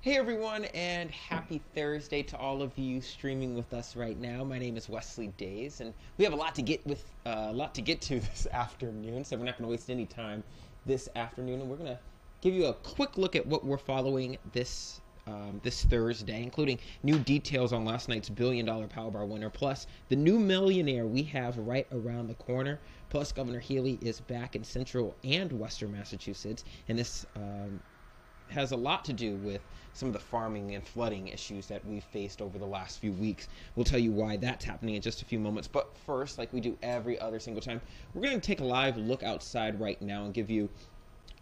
Hey everyone, and happy Thursday to all of you streaming with us right now. My name is Wesley Days, and we have a lot to get to this afternoon. So we're not going to waste any time this afternoon, and we're going to give you a quick look at what we're following this Thursday, including new details on last night's billion-dollar Powerball winner, plus the new millionaire we have right around the corner. Plus, Governor Healy is back in Central and Western Massachusetts, and this has a lot to do with some of the farming and flooding issues that we've faced over the last few weeks. We'll tell you why that's happening in just a few moments. But first, like we do every other single time, we're going to take a live look outside right now and give you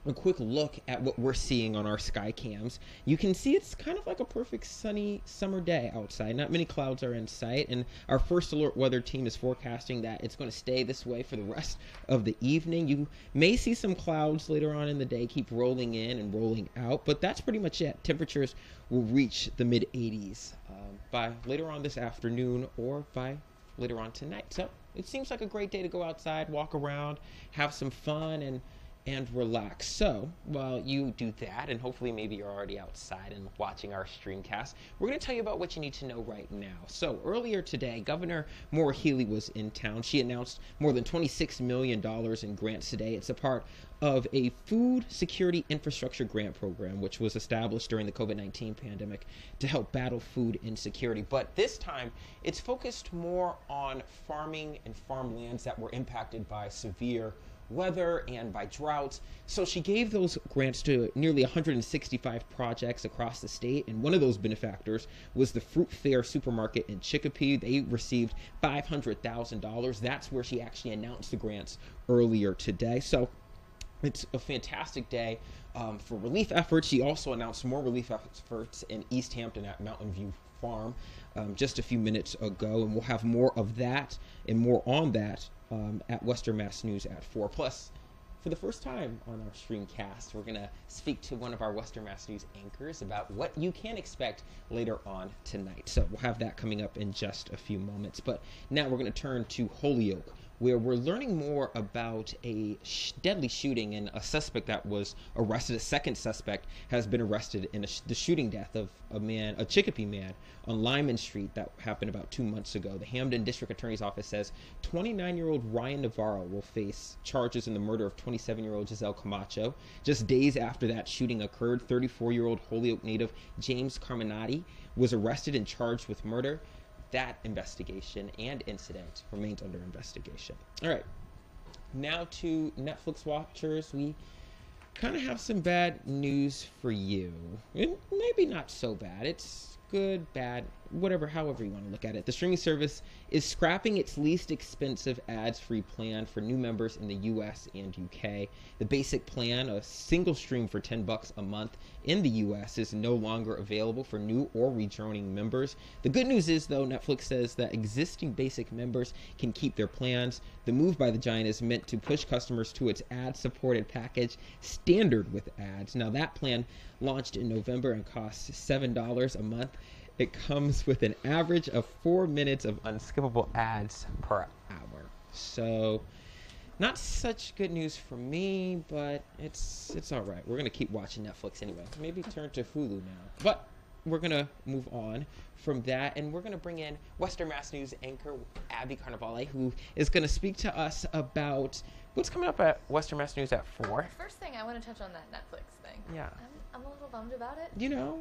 a quick look at what we're seeing on our sky cams. You can see it's kind of like a perfect sunny summer day outside. Not many clouds are in sight, and our first alert weather team is forecasting that it's going to stay this way for the rest of the evening. You may see some clouds later on in the day keep rolling in and rolling out, but that's pretty much it. Temperatures will reach the mid 80s by later on this afternoon or by later on tonight. So it seems like a great day to go outside, walk around, have some fun, and relax. So while you do that, and hopefully maybe you're already outside and watching our streamcast, we're going to tell you about what you need to know right now. So earlier today, Governor Maura Healey was in town. She announced more than $26 million in grants today. It's a part of a food security infrastructure grant program, which was established during the COVID-19 pandemic to help battle food insecurity. But this time, it's focused more on farming and farmlands that were impacted by severe weather and by droughts. So she gave those grants to nearly 165 projects across the state, and one of those benefactors was the Fruit Fair supermarket in Chicopee. They received $500,000. That's where she actually announced the grants earlier today. So it's a fantastic day for relief efforts. She also announced more relief efforts in East Hampton at Mountain View Farm just a few minutes ago, and we'll have more of that and more on that at Western Mass News at 4. Plus, for the first time on our streamcast, we're going to speak to one of our Western Mass News anchors about what you can expect later on tonight. So we'll have that coming up in just a few moments. But now we're going to turn to Holyoke, where we're learning more about a deadly shooting and a suspect that was arrested. A second suspect has been arrested in the shooting death of a Chicopee man on Lyman Street that happened about 2 months ago. The Hamden District Attorney's Office says 29-year-old Ryan Navarro will face charges in the murder of 27-year-old Giselle Camacho. Just days after that shooting occurred, 34-year-old Holyoke native James Carminati was arrested and charged with murder. That investigation and incident remains under investigation. All right, now to Netflix watchers. We kind of have some bad news for you. Maybe not so bad. It's good, bad, whatever, however you want to look at it. The streaming service is scrapping its least expensive ads-free plan for new members in the US and UK. The basic plan, a single stream for $10 a month in the US, is no longer available for new or rejoining members. The good news is, though, Netflix says that existing basic members can keep their plans. The move by the giant is meant to push customers to its ad-supported package, Standard with Ads. Now, that plan launched in November and costs $7 a month. It comes with an average of 4 minutes of unskippable ads per hour. So, not such good news for me, but it's all right. We're going to keep watching Netflix anyway. Maybe turn to Hulu now. But we're going to move on from that, and we're going to bring in Western Mass News anchor Abby Carnevale, who is going to speak to us about what's coming up at Western Mass News at 4. First thing, I want to touch on that Netflix thing. Yeah. I'm a little bummed about it. You know,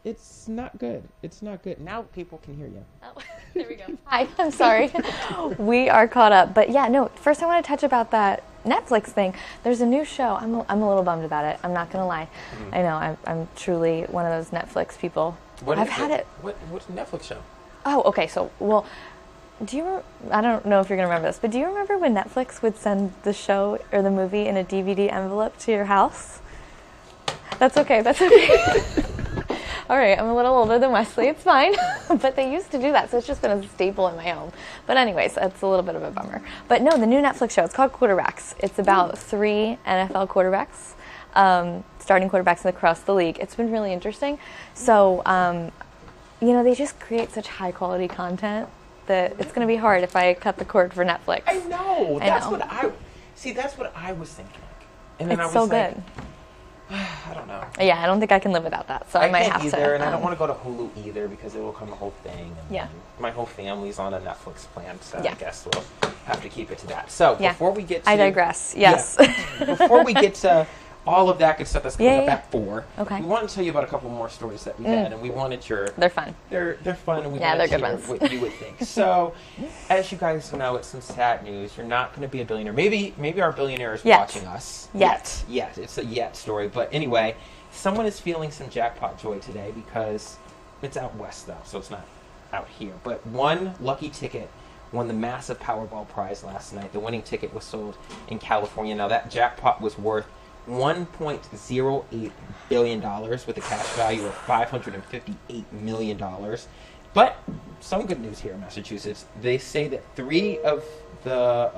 it's not good. It's not good. Now people can hear you. Oh, there we go. Hi, I'm sorry. We are caught up. But yeah, no, first I want to touch about that Netflix thing. There's a new show. I'm a little bummed about it. I'm not going to lie. Mm-hmm. I know, I'm truly one of those Netflix people. What's a Netflix show? Oh, okay. So, well, I don't know if you're going to remember this, but do you remember when Netflix would send the show or the movie in a DVD envelope to your house? That's okay. All right, I'm a little older than Wesley. It's fine. But they used to do that, so it's just been a staple in my home. But anyways, that's a little bit of a bummer. But no, the new Netflix show, it's called Quarterbacks. It's about 3 NFL quarterbacks, starting quarterbacks across the league. It's been really interesting. So, they just create such high-quality content that it's going to be hard if I cut the cord for Netflix. I know. That's what I was thinking. And then it's so good. I don't know. Yeah, I don't think I can live without that, so I might can't have either, to. and I don't want to go to Hulu either because it will come the whole thing. And Yeah. then my whole family's on a Netflix plan, so Yeah. I guess we'll have to keep it to that. So Yeah. before we get to... I digress. Yes. Yeah. Before we get to all of that good stuff that's coming Yeah, up yeah. at 4, Okay. we want to tell you about a couple more stories that we had, and we wanted your... They're fun. They're fun, and we Yeah, want to they're hear good ones. what you would think. So, as you guys know, it's some sad news. You're not going to be a billionaire. Maybe our billionaire is Yet. watching us. Yet. Yes, it's a yet story. But anyway, someone is feeling some jackpot joy today because it's out west, though, so it's not out here. But one lucky ticket won the massive Powerball prize last night. The winning ticket was sold in California. Now, that jackpot was worth $1.08 billion with a cash value of $558 million. But some good news here in Massachusetts. They say that 3 of the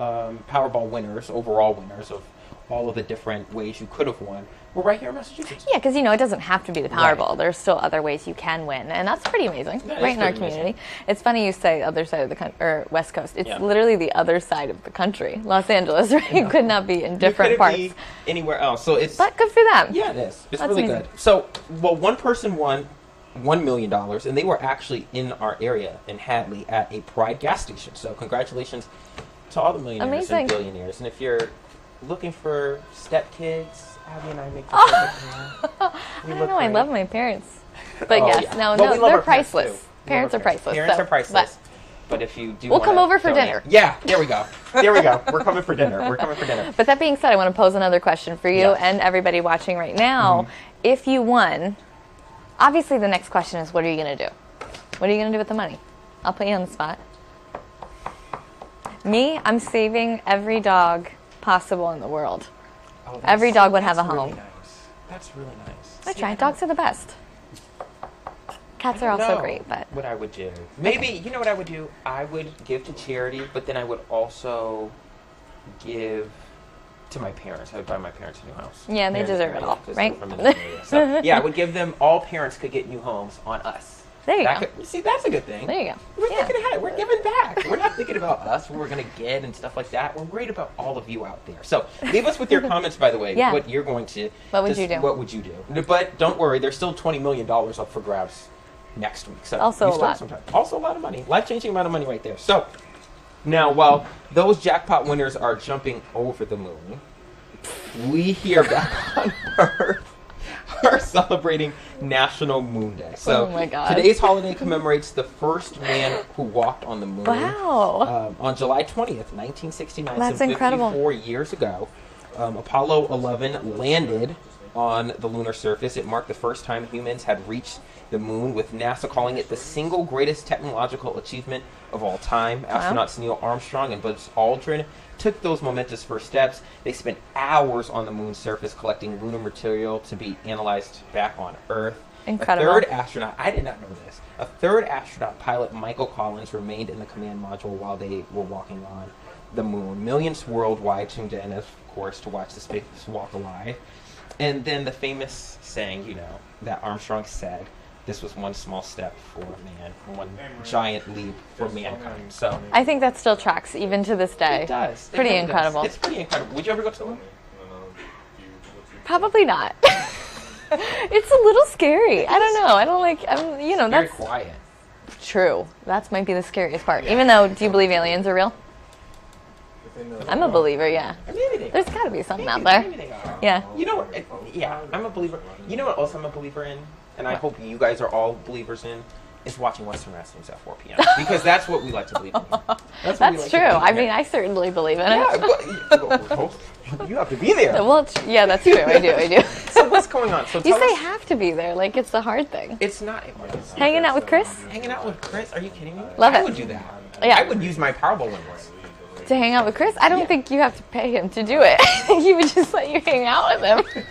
Powerball winners, overall winners of all of the different ways you could have won, were right here in Massachusetts. Yeah, because, it doesn't have to be the Right. Powerball. There's still other ways you can win, and that's pretty amazing, That is right in our pretty community. amazing. It's funny you say other side of the country, or West Coast. It's Yeah. literally the other side of the country, Los Angeles, right? You could not be in different You parts. couldn't be anywhere else. So it's... But good for them. Yeah, it is. It's That's really amazing. good. So, one person won $1 million, and they were actually in our area in Hadley at a Pride gas station. So, congratulations to all the millionaires Amazing. and billionaires. And if you're looking for stepkids, Abby and I make the perfect pair. We I look don't know. I great. love my parents. But Oh, yes, yeah. no, Well, we love they're our parents, priceless. too. We love Parents our are priceless. Parents so- are priceless. But if you do, We'll come wanna over for donate- dinner. Yeah, there we go. There we go. We're coming for dinner. We're coming for dinner. But that being said, I want to pose another question for you Yes. and everybody watching right now. If you won, obviously the next question is, what are you going to do? What are you going to do with the money? I'll put you on the spot. Me, I'm saving every dog possible in the world. Oh, Every dog would have a that's really home. Nice. That's really nice. I See, try. don't- Dogs are the best. Cats are I don't also know great, but what I would do. Maybe you know what I would do. I would give to charity, but then I would also give to my parents. I would buy my parents a new house. Yeah, they Parents deserve are it all, 'cause right? they're from the area. So, yeah, I would give them. All parents could get new homes on us. there you That go. could, see, that's a good thing. There you go. We're Yeah. thinking ahead. We're giving back. We're not thinking about us, what we're going to get and stuff like that. We're worried about all of you out there. So leave us with your comments, by the way, Yeah. what you're going to... What would you do? What would you do? But don't worry, there's still $20 million up for grabs next week. So Also you a still have lot. some time. Also a lot of money. Life-changing amount of money right there. So now, while those jackpot winners are jumping over the moon, we here back on Earth are celebrating National Moon Day. So Oh my God. today's holiday commemorates the first man who walked on the moon. Wow. On July 20th, 1969, That's so incredible. 54 years ago, Apollo 11 landed on the lunar surface. It marked the first time humans had reached the moon, with NASA calling it the single greatest technological achievement of all time. Astronauts Neil Armstrong and Buzz Aldrin took those momentous first steps. They spent hours on the moon's surface collecting lunar material to be analyzed back on Earth. Incredible. A third astronaut, I did not know this, a third astronaut, pilot Michael Collins, remained in the command module while they were walking on the moon. Millions worldwide tuned in, of course, to watch the spacewalk alive. And then the famous saying, that Armstrong said, this was one small step for man, one giant leap for mankind. So I think that still tracks even to this day. it does. It Pretty really does. incredible. It's pretty incredible. Would you ever go to the moon? Probably not. It's a little scary. I don't know. I don't like. Very That's quiet. true. That might be the scariest part. Even though, do you believe aliens are real? I'm a believer. Yeah. Maybe they There's got to be something out maybe there. they are. Yeah. You know what? Yeah, I'm a believer. You know what else I'm a believer in? And I hope you guys are all believers in? Is watching Western Wrestlings at 4 p.m. Because that's what we like to believe in. That's what we That's like true. to believe I in. mean, I certainly believe in Yeah, it. but you have to be there. Well, yeah, that's true. I do. So what's going on? So You tell say us- have to be there, like it's the hard thing. It's not. Hanging out with Chris? Hanging out with Chris? Are you kidding me? Love I it. would do that. Yeah. I would use my Powerball winners. To hang out with Chris? I don't Yeah. think you have to pay him to do it. I think he would just let you hang out with him.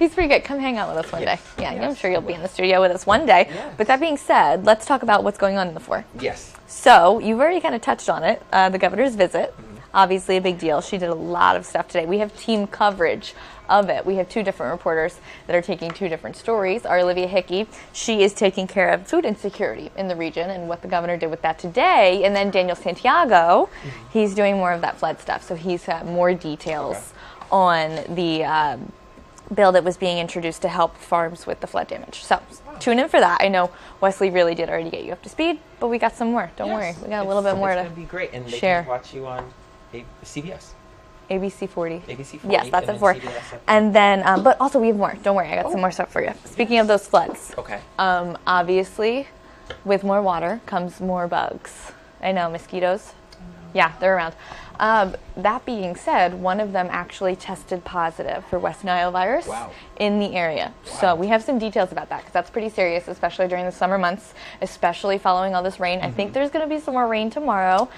He's pretty good. Come hang out with us one Yes. day. Yeah, Yes. I'm sure you'll be in the studio with us one day. Yes. But that being said, let's talk about what's going on in the 4. Yes. So, you've already kind of touched on it. The governor's visit, obviously a big deal. She did a lot of stuff today. We have team coverage of it. We have 2 different reporters that are taking 2 different stories. Our Olivia Hickey, she is taking care of food insecurity in the region and what the governor did with that today. And then Daniel Santiago, he's doing more of that flood stuff. So he's got more details on the bill that was being introduced to help farms with the flood damage. So tune in for that. I know Wesley really did already get you up to speed, but we got some more. Don't worry, we got a little bit more It's to going to be great, and they share. can watch you on CBS. ABC 40. ABC 40. Yes, that's and at 4. then CBS at And then, but also we have more. Don't worry, I got some more stuff for you. Speaking of those floods, Okay. obviously, with more water comes more bugs. I know, mosquitoes. Yeah, they're around. That being said, one of them actually tested positive for West Nile virus Wow. in the area. So we have some details about that because that's pretty serious, especially during the summer months, especially following all this rain. I think there's going to be some more rain tomorrow.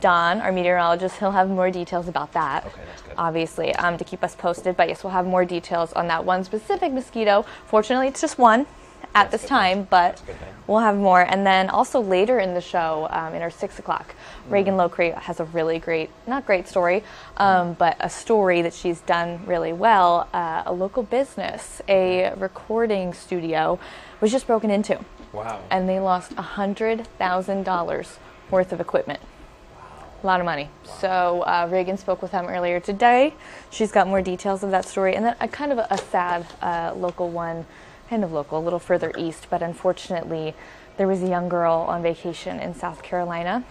Don, our meteorologist, he'll have more details about that. Okay, that's good. Obviously, to keep us posted. But yes, we'll have more details on that one specific mosquito. Fortunately, it's just one at this time, but That's a good thing. we'll have more. And then also later in the show, in our 6 o'clock, Reagan Locre has a really great, not great story, but a story that she's done really well. A local business, a recording studio, was just broken into, Wow. and they lost $100,000 worth of equipment. A lot of money. So Reagan spoke with them earlier today. She's got more details of that story. And then a kind of a sad local one, kind of local, a little further east, but unfortunately there was a young girl on vacation in South Carolina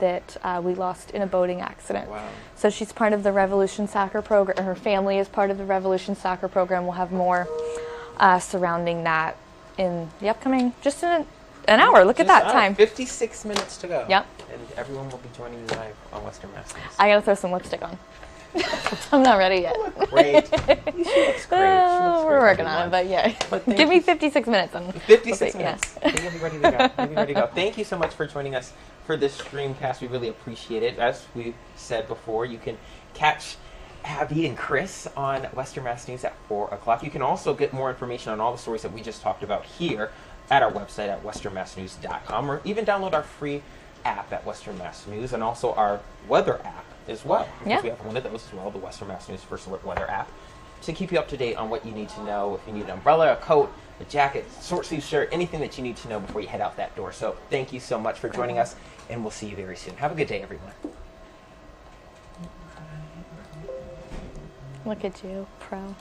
that we lost in a boating accident. Wow. So she's part of the Revolution Soccer program. Her family is part of the Revolution Soccer program. We'll have more surrounding that in the upcoming, just in an hour. Look at that time. 56 minutes to go. Yep. And everyone will be joining you live on Western Mass News. I gotta throw some lipstick on. I'm not ready yet. Great. She looks great. We're working on it, but yeah. But thank Give me you. 56 minutes. And 56 we'll minutes. Yeah. You'll be ready to go. You'll be ready to go. Thank you so much for joining us for this streamcast. We really appreciate it. As we said before, you can catch Abby and Chris on Western Mass News at 4 o'clock. You can also get more information on all the stories that we just talked about here at our website at westernmassnews.com, or even download our free app at Western Mass News, and also our weather app as well. Yeah. Because we have one of those as well, the Western Mass News First Alert Weather app, to keep you up to date on what you need to know. If you need an umbrella, a coat, a jacket, short sleeve shirt, anything that you need to know before you head out that door. So thank you so much for joining us, and we'll see you very soon. Have a good day, everyone. Look at you, pro.